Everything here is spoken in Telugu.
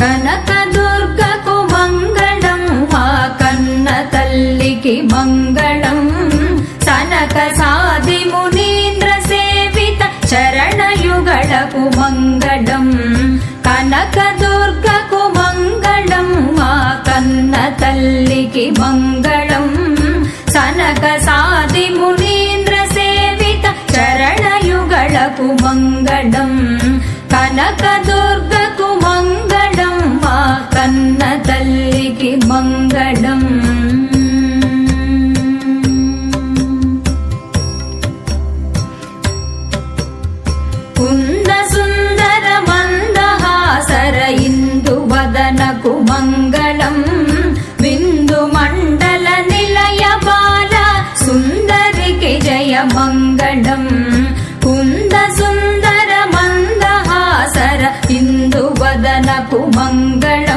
కనకదుర్గకు మంగళం మా కన్న తల్లికి మంగళం సనక సాది మునీంద్ర సేవిత చరణయుగళకు మంగళం కనకదుర్గకు మంగళం మా కన్న తల్లికి మంగళం సనక సాది మునీంద్ర సేవిత చరణయుగళకు మంగళం కనకదుర్గకు మంగళం మా కన్న తల్లికి మంగళం కుంద సుందర మందహాసర ఇందువదనకు మంగళం బిందు మండల నిలయ బాల సుందరికి జయ మంగళం కుంద సుందర మందహాసర ఇందువదనకు మంగళం